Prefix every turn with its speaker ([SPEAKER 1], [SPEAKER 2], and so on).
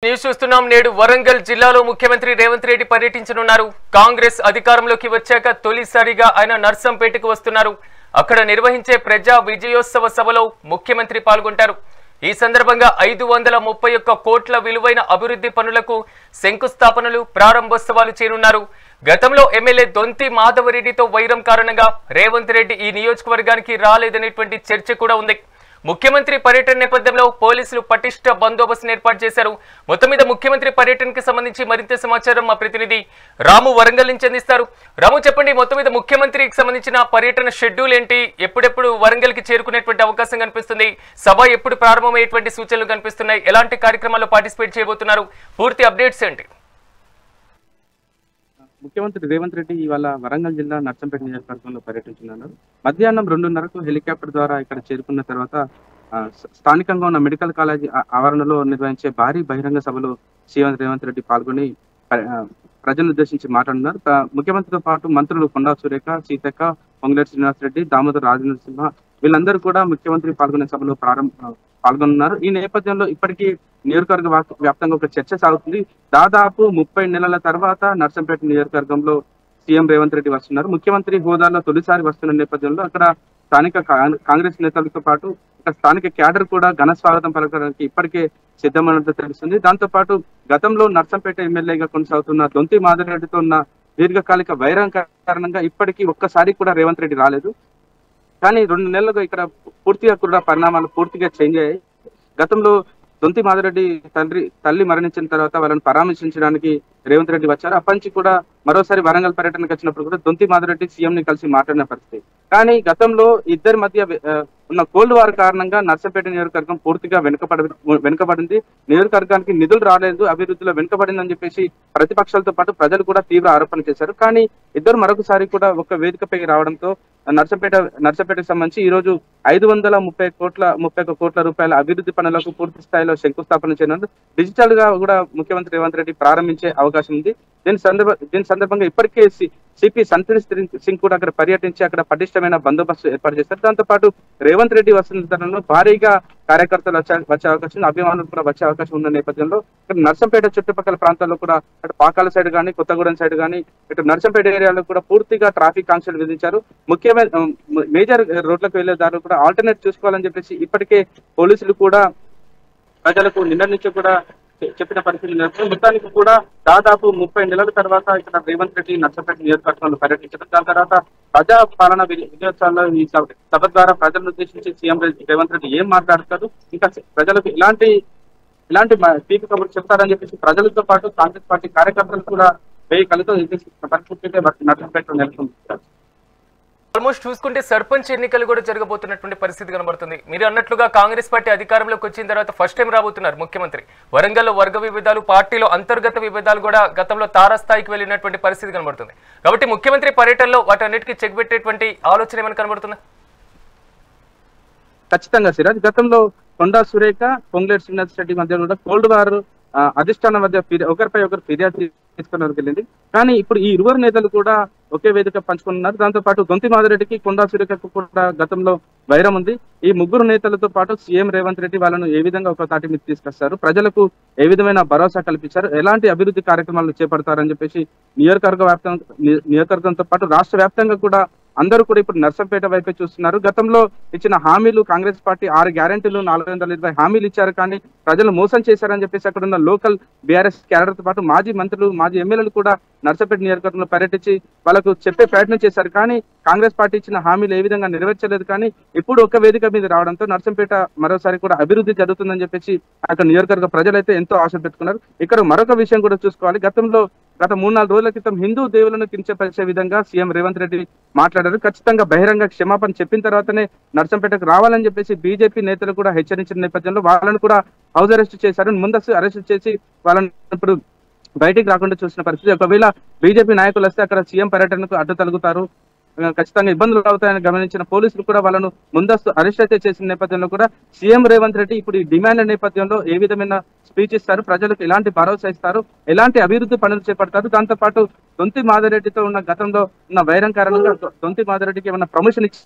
[SPEAKER 1] News చూస్తున్నాం. నేడు వరంగల్ జిల్లాలో ముఖ్యమంత్రి రేవంత్ రెడ్డి పర్యటించనున్నారు. కాంగ్రెస్ అధికారంలోకి వచ్చాక తొలిసారిగా ఆయన నర్సంపేటకు వస్తున్నారు. అక్కడ నిర్వహించే ప్రజా విజయోత్సవ సభలో ముఖ్యమంత్రి పాల్గొంటారు. ఈ సందర్భంగా 531 కోట్ల విలువైన అభివృద్ధి పనులకు శంకుస్థాపనలు, ప్రారంభోత్సవాలు చేయనున్నారు. గతంలో ఎమ్మెల్యే దొంతి మాధవరెడ్డితో వైరం కారణంగా రేవంత్ రెడ్డి ఈ నియోజకవర్గానికి రాలేదనేటువంటి చర్చ కూడా ఉంది. ముఖ్యమంత్రి పర్యటన నేపథ్యంలో పోలీసులు పటిష్ట బందోబస్తును ఏర్పాటు చేశారు. మొత్తం మీద ముఖ్యమంత్రి పర్యటనకు సంబంధించి మరింత సమాచారం మా ప్రతినిధి రాము వరంగల్ నుంచి అందిస్తారు. రాము, చెప్పండి, మొత్తం మీద ముఖ్యమంత్రికి సంబంధించిన పర్యటన షెడ్యూల్ ఏంటి? ఎప్పుడెప్పుడు వరంగల్ కి చేరుకునేటువంటి అవకాశం కనిపిస్తుంది? సభ ఎప్పుడు ప్రారంభమయ్యేటువంటి సూచనలు కనిపిస్తున్నాయి? ఎలాంటి కార్యక్రమాల్లో పార్టిసిపేట్ చేయబోతున్నారు? పూర్తి అప్డేట్స్ ఏంటి?
[SPEAKER 2] ముఖ్యమంత్రి రేవంత్ రెడ్డి ఇవాళ వరంగల్ జిల్లా నర్సంపేట నియోజకవర్గంలో పర్యటించున్నారు. మధ్యాహ్నం 2:30కు హెలికాప్టర్ ద్వారా ఇక్కడ చేరుకున్న తర్వాత స్థానికంగా ఉన్న మెడికల్ కాలేజ్ ఆవరణలో నిర్వహించే భారీ బహిరంగ సభలో సీఎం రేవంత్ రెడ్డి పాల్గొని ప్రజలను ఉద్దేశించి మాట్లాడుతున్నారు. ముఖ్యమంత్రితో పాటు మంత్రులు కొండా సురేఖ, సీతక్క, పొంగులేటి శ్రీనివాస్ రెడ్డి, దామోదర్ రాజనరసింహ వీళ్ళందరూ కూడా ముఖ్యమంత్రి పాల్గొనే సభలో పాల్గొన్నారు. ఈ నేపథ్యంలో ఇప్పటికీ నియోజకవర్గ వ్యాప్తంగా ఒక చర్చ సాగుతుంది. దాదాపు 30 నెలల తర్వాత నర్సంపేట నియోజకవర్గంలో సీఎం రేవంత్ రెడ్డి వస్తున్నారు. ముఖ్యమంత్రి హోదాలో తొలిసారి వస్తున్న నేపథ్యంలో అక్కడ స్థానిక కాంగ్రెస్ నేతలతో పాటు స్థానిక క్యాడర్ కూడా ఘన స్వాగతం పలకడానికి ఇప్పటికే సిద్ధమైనట్టు తెలుస్తుంది. దాంతో పాటు గతంలో నర్సంపేట ఎమ్మెల్యేగా కొనసాగుతున్న దొంతి మాధవరెడ్డితో ఉన్న దీర్ఘకాలిక వైరం కారణంగా ఇప్పటికీ ఒక్కసారి కూడా రేవంత్ రెడ్డి రాలేదు. కానీ 2 నెలలుగా ఇక్కడ పూర్తిగా కూడా పరిణామాలు పూర్తిగా చేంజ్ అయ్యాయి. గతంలో దొంతి మాధవరెడ్డి తల్లి మరణించిన తర్వాత వాళ్ళని పరామర్శించడానికి రేవంత్ రెడ్డి వచ్చారు. అప్పటి నుంచి కూడా మరోసారి వరంగల్ పర్యటనకు వచ్చినప్పుడు కూడా దొంతి మాధవరెడ్డి సీఎం ని కలిసి మాట్లాడిన పరిస్థితి. కానీ గతంలో ఇద్దరి మధ్య ఉన్న కోల్డ్ వార్ కారణంగా నర్సంపేట నియోజకవర్గం పూర్తిగా వెనుకబడింది. నియోజకవర్గానికి నిధులు రాలేదు, అభివృద్ధిలో వెనుకబడిందని చెప్పేసి ప్రతిపక్షాలతో పాటు ప్రజలు కూడా తీవ్ర ఆరోపణ చేశారు. కానీ ఇద్దరు మరొకసారి కూడా ఒక వేదికపై రావడంతో నర్సంపేటకు సంబంధించి ఈ రోజు 531 కోట్ల రూపాయల అభివృద్ధి పనులకు పూర్తి స్థాయిలో శంకుస్థాపన చేయనున్నారు. డిజిటల్ గా కూడా ముఖ్యమంత్రి రేవంత్ రెడ్డి ప్రారంభించే అవకాశం ఉంది. దీని సందర్భంగా ఇప్పటికే సిపి సంతోష్ సింగ్ కూడా అక్కడ పర్యటించి అక్కడ పటిష్టమైన బందోబస్తు ఏర్పాటు చేస్తారు. దాంతో పాటు రేవంత్ రెడ్డి వస్తున్న తరుణంలో భారీగా కార్యకర్తలు వచ్చే అవకాశం, అభిమానులు కూడా వచ్చే అవకాశం ఉన్న నేపథ్యంలో ఇక్కడ నర్సంపేట చుట్టుపక్కల ప్రాంతాల్లో కూడా అటు పాకాల సైడ్ కానీ, కొత్తగూడెం సైడ్ కానీ, ఇటు నర్సంపేట ఏరియాలో కూడా పూర్తిగా ట్రాఫిక్ ఆంక్షలు విధించారు. ముఖ్యమైన మేజర్ రోడ్లకు వెళ్లే దారులు కూడా ఆల్టర్నేట్ చూసుకోవాలని చెప్పేసి ఇప్పటికే పోలీసులు కూడా ప్రజలకు నిన్న నుంచి కూడా చెప్పిన పరిస్థితి. మొత్తానికి కూడా దాదాపు 30 నెలల తర్వాత ఇక్కడ రేవంత్ రెడ్డి నర్సంపేట నియోజకవర్గంలో పర్యటించడం, దాని తర్వాత ప్రజా పాలన విజయోత్సవాల్లో ఈ సభ ద్వారా ప్రజలను ఉద్దేశించి సీఎం రేవంత్ రెడ్డి ఏం మాట్లాడతారు, ఇంకా ప్రజలకు ఇలాంటి పీక కబుర్లు చెప్తారని చెప్పేసి ప్రజలతో పాటు కాంగ్రెస్ పార్టీ కార్యకర్తలు కూడా వెయ్యి కళ్ళతో పరిస్థితి నర్సంపేటలో నెలకొంది.
[SPEAKER 1] ఆల్మోస్ట్ చూసుకుంటే సర్పంచ్ ఎన్నికలు కూడా జరగబోతున్నటువంటి పరిస్థితి కనబడుతుంది. మీరు అన్నట్లుగా కాంగ్రెస్ పార్టీ అధికారంలోకి వచ్చిన తర్వాత ఫస్ట్ టైం రాబోతున్నారు ముఖ్యమంత్రి. వరంగల్లో వర్గ విభేదాలు, పార్టీలో అంతర్గత విభేదాలు కూడా గతంలో తారాస్థాయికి వెళ్ళినటువంటి పరిస్థితి కనబడుతుంది. కాబట్టి ముఖ్యమంత్రి పర్యటనలో వాటన్నిటికీ చెక్ పెట్టేటువంటి ఆలోచన ఏమైనా కనబడుతుందా?
[SPEAKER 2] ఖచ్చితంగా సిరాజ్, గతంలో కొండా సురేఖ, పొంగులేటి శ్రీనివాస్ రెడ్డి మధ్య కూడా కోల్డ్ వార్ అధిష్టానం మధ్య ఒకరిపై ఒకరు ఫిర్యాదు తీసుకుని వెళ్ళింది. కానీ ఇప్పుడు ఈ ఇరువురు నేతలు కూడా ఒకే వేదిక పంచుకున్నారు. దాంతో పాటు దొంతి మాధవరెడ్డికి, కొండా సురేఖకు కూడా గతంలో వైరం ఉంది. ఈ ముగ్గురు నేతలతో పాటు సీఎం రేవంత్ రెడ్డి వాళ్ళను ఏ విధంగా ఒక తాటి మీద తీసుకొస్తారు, ప్రజలకు ఏ విధమైన భరోసా కల్పించారు, ఎలాంటి అభివృద్ధి కార్యక్రమాలు చేపడతారని చెప్పేసి నియోజకవర్గంతో పాటు రాష్ట్ర వ్యాప్తంగా కూడా అందరూ కూడా ఇప్పుడు నర్సంపేట వైపే చూస్తున్నారు. గతంలో ఇచ్చిన హామీలు కాంగ్రెస్ పార్టీ 6 గ్యారెంటీలు 420 హామీలు ఇచ్చారు, కానీ ప్రజలు మోసం చేశారని చెప్పేసి అక్కడ ఉన్న లోకల్ బీఆర్ఎస్ క్యాడర్తో పాటు మాజీ మంత్రులు, మాజీ ఎమ్మెల్యేలు కూడా నర్సంపేట నియోజకవర్గంలో పర్యటించి వాళ్ళకు చెప్పే ప్రయత్నం చేశారు. కానీ కాంగ్రెస్ పార్టీ ఇచ్చిన హామీలు ఏ విధంగా నెరవేర్చలేదు. కానీ ఇప్పుడు ఒక వేదిక మీద రావడంతో నర్సంపేట మరోసారి కూడా అభివృద్ధి జరుగుతుందని చెప్పేసి అక్కడ నియోజకవర్గ ప్రజలైతే ఎంతో ఆశ పెట్టుకున్నారు. ఇక్కడ మరొక విషయం కూడా చూసుకోవాలి. గత 3-4 రోజుల క్రితం హిందూ దేవులను కించపరిచే విధంగా సీఎం రేవంత్ రెడ్డి మాట్లాడారు. ఖచ్చితంగా బహిరంగ క్షమాపణ చెప్పిన తర్వాతనే నర్సంపేటకు రావాలని చెప్పేసి బీజేపీ నేతలు కూడా హెచ్చరించిన నేపథ్యంలో వాళ్ళను కూడా హౌస్ అరెస్ట్ చేశారు. ముందస్తు అరెస్ట్ చేసి వాళ్ళని ఇప్పుడు బయటికి రాకుండా చూసిన పరిస్థితి. ఒకవేళ బీజేపీ నాయకులు వస్తే అక్కడ సీఎం పర్యటనకు అడ్డు తలుగుతారు, ఖచ్చితంగా ఇబ్బందులు అవుతాయని గమనించిన పోలీసులు కూడా వాళ్ళను ముందస్తు అరెస్ట్ అయితే చేసిన నేపథ్యంలో కూడా సీఎం రేవంత్ రెడ్డి ఇప్పుడు ఈ డిమాండ్ నేపథ్యంలో ఏ విధమైన స్పీచ్ ఇస్తారు, ప్రజలకు ఎలాంటి భరోసా ఇస్తారు, ఎలాంటి అభివృద్ధి పనులు చేపడతారు, దాంతో పాటు దొంతి మాధవరెడ్డితో ఉన్న గతంలో ఉన్న వైరం కారణంగా దొంతి మాధవరెడ్డికి ఏమైనా ప్రమోషన్ ఇచ్చి